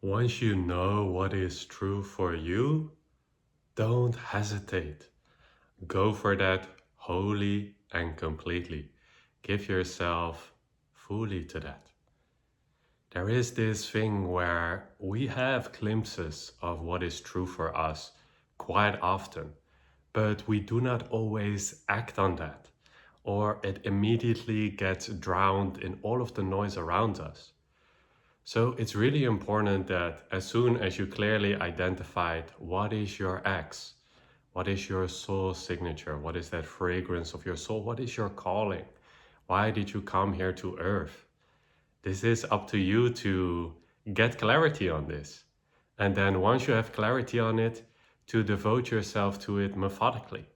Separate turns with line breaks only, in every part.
Once you know what is true for you, don't hesitate. Go for that wholly and completely. Give yourself fully to that. There is this thing where we have glimpses of what is true for us quite often, but we do not always act on that, or it immediately gets drowned in all of the noise around us. So it's really important that as soon as you clearly identified what is your X, what is your soul signature, what is that fragrance of your soul, what is your calling, why did you come here to earth? This is up to you to get clarity on this. And then once you have clarity on it, to devote yourself to it methodically.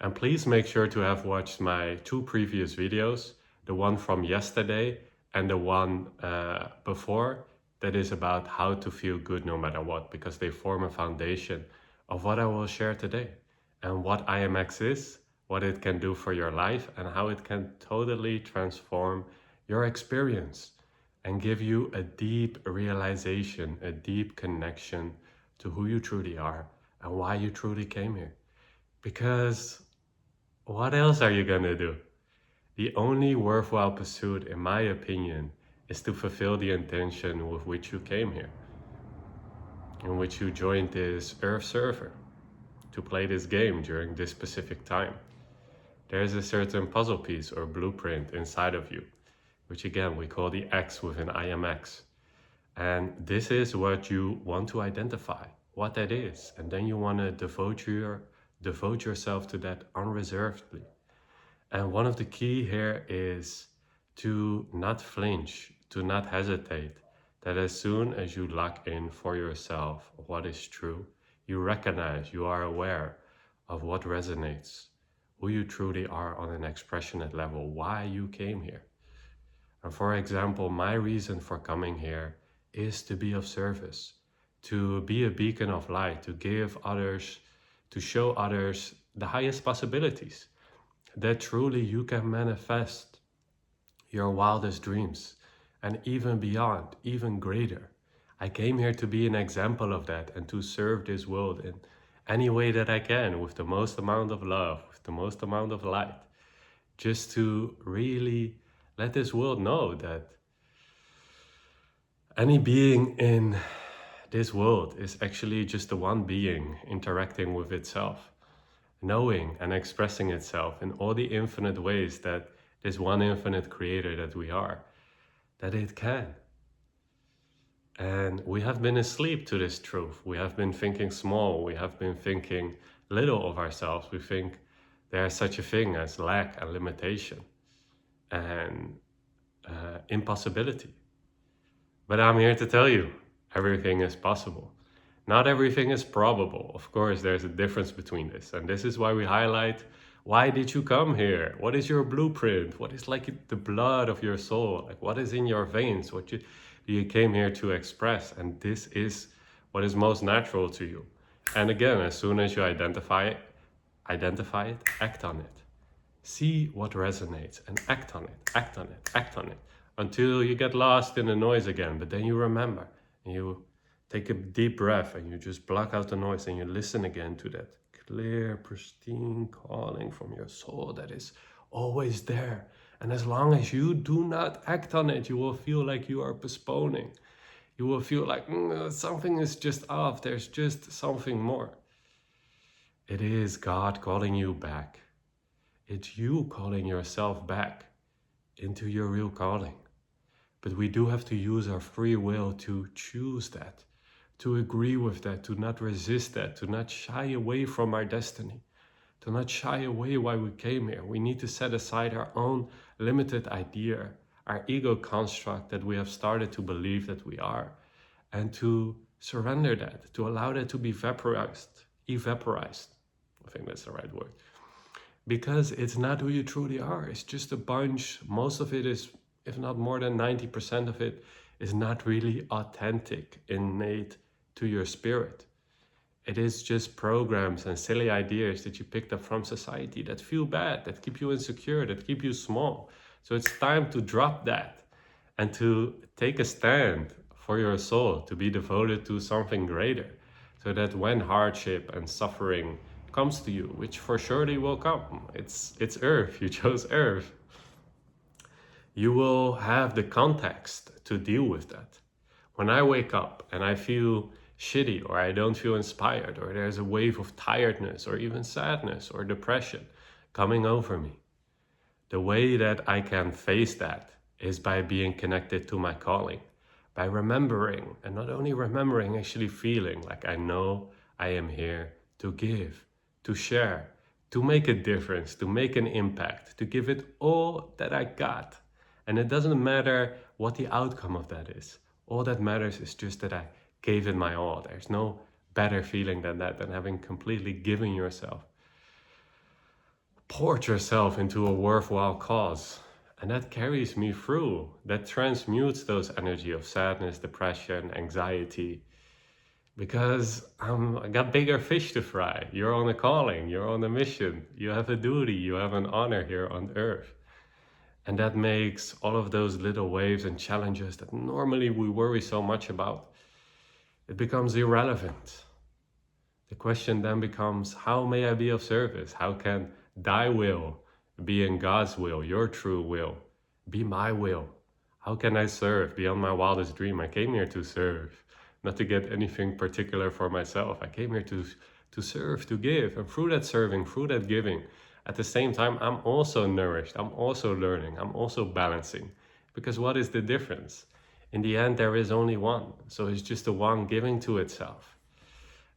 And please make sure to have watched my two previous videos, the one from yesterday and the one before, that is about how to feel good no matter what, because they form a foundation of what I will share today and what IMX is, what it can do for your life, and how it can totally transform your experience and give you a deep realization, a deep connection to who you truly are and why you truly came here. Because what else are you gonna do? The only worthwhile pursuit, in my opinion, is to fulfill the intention with which you came here, in which you joined this Earth server to play this game during this specific time. There's a certain puzzle piece or blueprint inside of you, which again we call the X within IMX. And this is what you want to identify, what that is. And then you want to devote yourself to that unreservedly. And one of the key here is to not flinch, to not hesitate. That as soon as you lock in for yourself what is true, you recognize, you are aware of what resonates, who you truly are on an expressionate level, why you came here. And for example, my reason for coming here is to be of service, to be a beacon of light, to give others, to show others the highest possibilities, that truly you can manifest your wildest dreams and even beyond, even greater. I came here to be an example of that and to serve this world in any way that I can, with the most amount of love, with the most amount of light, just to really let this world know that any being in this world is actually just the one being interacting with itself, knowing and expressing itself in all the infinite ways that this one infinite creator that we are, that it can. And we have been asleep to this truth. We have been thinking small. We have been thinking little of ourselves. We think there is such a thing as lack and limitation and impossibility. But I'm here to tell you, everything is possible. Not everything is probable. Of course, there's a difference between this. And this is why we highlight, why did you come here? What is your blueprint? What is like the blood of your soul? Like what is in your veins? What you came here to express? And this is what is most natural to you. And again, as soon as you identify it, act on it. See what resonates and act on it, act on it, act on it, until you get lost in the noise again. But then you remember and you take a deep breath and you just block out the noise and you listen again to that clear, pristine calling from your soul that is always there. And as long as you do not act on it, you will feel like you are postponing. You will feel like something is just off. There's just something more. It is God calling you back. It's you calling yourself back into your real calling. But we do have to use our free will to choose that, to agree with that, to not resist that, to not shy away from our destiny, to not shy away why we came here. We need to set aside our own limited idea, our ego construct that we have started to believe that we are, and to surrender that, to allow that to be vaporized. I think that's the right word. Because it's not who you truly are. It's just a bunch. Most of it is, if not more than 90% of it, is not really authentic, innate to your spirit. It is just programs and silly ideas that you picked up from society that feel bad, that keep you insecure, that keep you small. So it's time to drop that and to take a stand for your soul to be devoted to something greater, so that when hardship and suffering comes to you, which for surely will come, it's earth, you chose earth, you will have the context to deal with that. When I wake up and I feel shitty, or I don't feel inspired, or there's a wave of tiredness or even sadness or depression coming over me, the way that I can face that is by being connected to my calling, by remembering, and not only remembering, actually feeling like I know I am here to give, to share, to make a difference, to make an impact, to give it all that I got. And it doesn't matter what the outcome of that is. All that matters is just that I gave it my all. There's no better feeling than that, than having completely given yourself, poured yourself into a worthwhile cause. And that carries me through. That transmutes those energy of sadness, depression, anxiety. Because I got bigger fish to fry. You're on a calling, you're on a mission. You have a duty, you have an honor here on earth. And that makes all of those little waves and challenges that normally we worry so much about, it becomes irrelevant. The question then becomes, how may I be of service? How can thy will be in God's will, your true will, be my will? How can I serve beyond my wildest dream? I came here to serve, not to get anything particular for myself. I came here to serve, to give. And through that serving, through that giving, at the same time, I'm also nourished. I'm also learning. I'm also balancing. Because what is the difference? In the end, there is only one. So it's just the one giving to itself.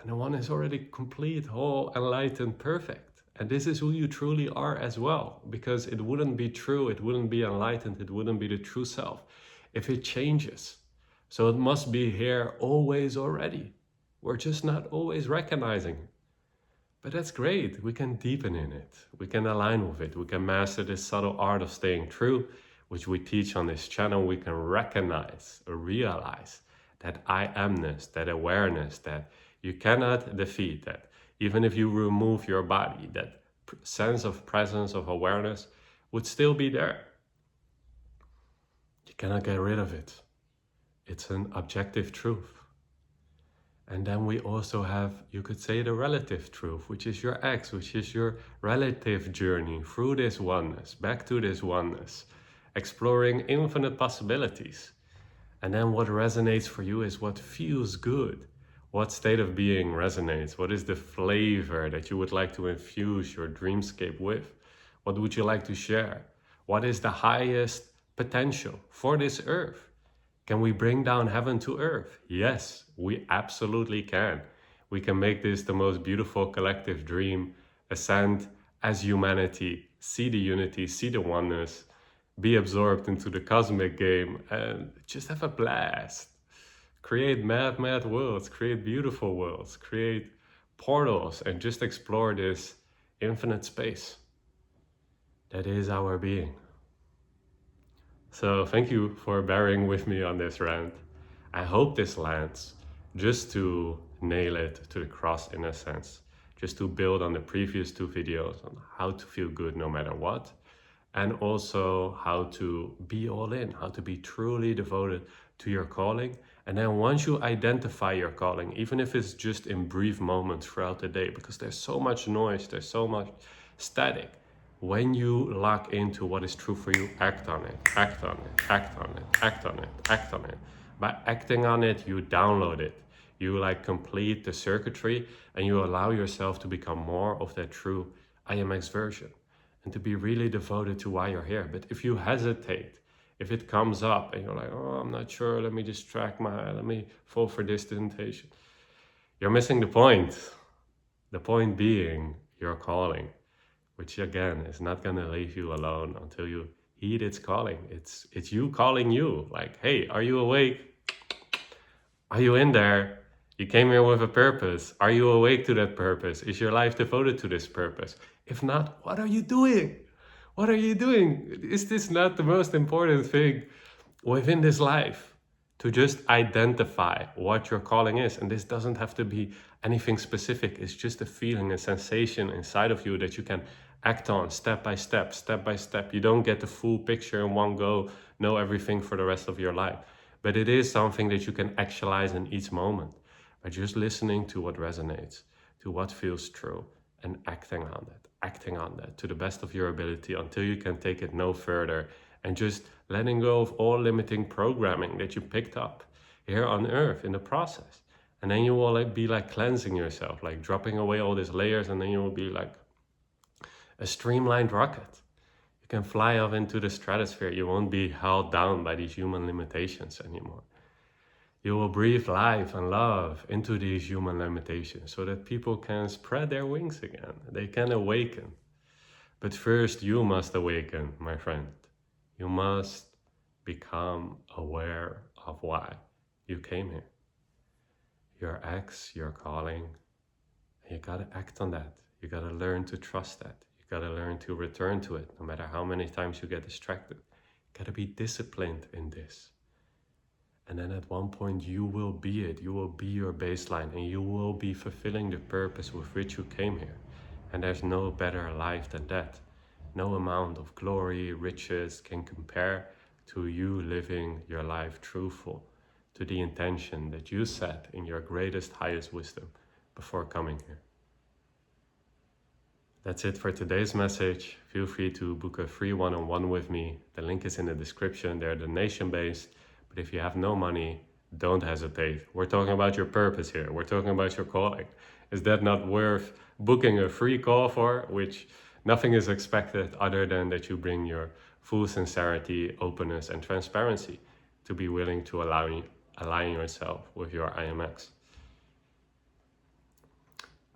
And the one is already complete, whole, enlightened, perfect. And this is who you truly are as well. Because it wouldn't be true, it wouldn't be enlightened, it wouldn't be the true self if it changes. So it must be here always already. We're just not always recognizing it. But that's great. We can deepen in it. We can align with it. We can master this subtle art of staying true, which we teach on this channel. We can recognize, realize that I amness, that awareness, that you cannot defeat, that even if you remove your body, that sense of presence, of awareness would still be there. You cannot get rid of it. It's an objective truth. And then we also have, you could say, the relative truth, which is your X, which is your relative journey through this oneness, back to this oneness, exploring infinite possibilities. And then what resonates for you is what feels good. What state of being resonates? What is the flavor that you would like to infuse your dreamscape with? What would you like to share? What is the highest potential for this earth? Can we bring down heaven to earth? Yes, we absolutely can. We can make this the most beautiful collective dream, ascend as humanity, see the unity, see the oneness, be absorbed into the cosmic game, and just have a blast. Create mad worlds, create beautiful worlds, create portals, and just explore this infinite space that is our being. So thank you for bearing with me on this rant. I hope this lands, just to nail it to the cross in a sense, just to build on the previous two videos on how to feel good no matter what, and also how to be all in, how to be truly devoted to your calling. And then once you identify your calling, even if it's just in brief moments throughout the day, because there's so much noise, there's so much static, when you lock into what is true for you, act on it, act on it, act on it, act on it, act on it. By acting on it, you download it. You complete the circuitry, and you allow yourself to become more of that true I am X version, and to be really devoted to why you're here. But if you hesitate, if it comes up and you're like, oh, I'm not sure, let me fall for this temptation, you're missing the point. The point being your calling, which again is not gonna leave you alone until you heed its calling. It's you calling you, like, hey, are you awake? Are you in there? You came here with a purpose. Are you awake to that purpose? Is your life devoted to this purpose? If not, what are you doing? What are you doing? Is this not the most important thing within this life? To just identify what your calling is. And this doesn't have to be anything specific. It's just a feeling, a sensation inside of you that you can act on step by step, step by step. You don't get the full picture in one go, know everything for the rest of your life. But it is something that you can actualize in each moment by just listening to what resonates, to what feels true, and acting on that to the best of your ability until you can take it no further, and just letting go of all limiting programming that you picked up here on earth in the process. And then you will be like cleansing yourself, like dropping away all these layers, and then you will be like a streamlined rocket. You can fly off into the stratosphere. You won't be held down by these human limitations anymore. You will breathe life and love into these human limitations so that people can spread their wings again. They can awaken. But first, you must awaken, my friend. You must become aware of why you came here. Your ex, your calling. You gotta act on that. You gotta learn to trust that. You gotta learn to return to it, no matter how many times you get distracted. You gotta be disciplined in this. And then at one point you will be it. You will be your baseline, and you will be fulfilling the purpose with which you came here. And there's no better life than that. No amount of glory, riches can compare to you living your life truthful to the intention that you set in your greatest, highest wisdom before coming here. That's it for today's message. Feel free to book a free one-on-one with me. The link is in the description. They're donation-based. But if you have no money, don't hesitate. We're talking about your purpose here. We're talking about your calling. Is that not worth booking a free call for, which nothing is expected other than that you bring your full sincerity, openness, and transparency to be willing to align yourself with your IMX.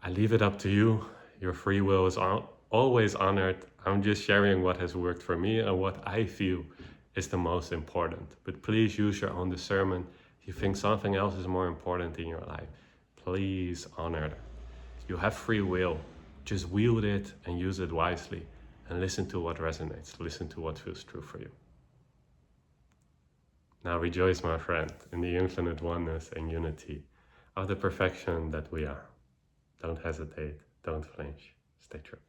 I leave it up to you. Your free will is always honored. I'm just sharing what has worked for me and what I feel is the most important. But please use your own discernment. If you think something else is more important in your life, please honor that. You have free will. Just wield it and use it wisely, and listen to what resonates. Listen to what feels true for you. Now rejoice, my friend, in the infinite oneness and unity of the perfection that we are. Don't hesitate. Don't flinch. Stay true.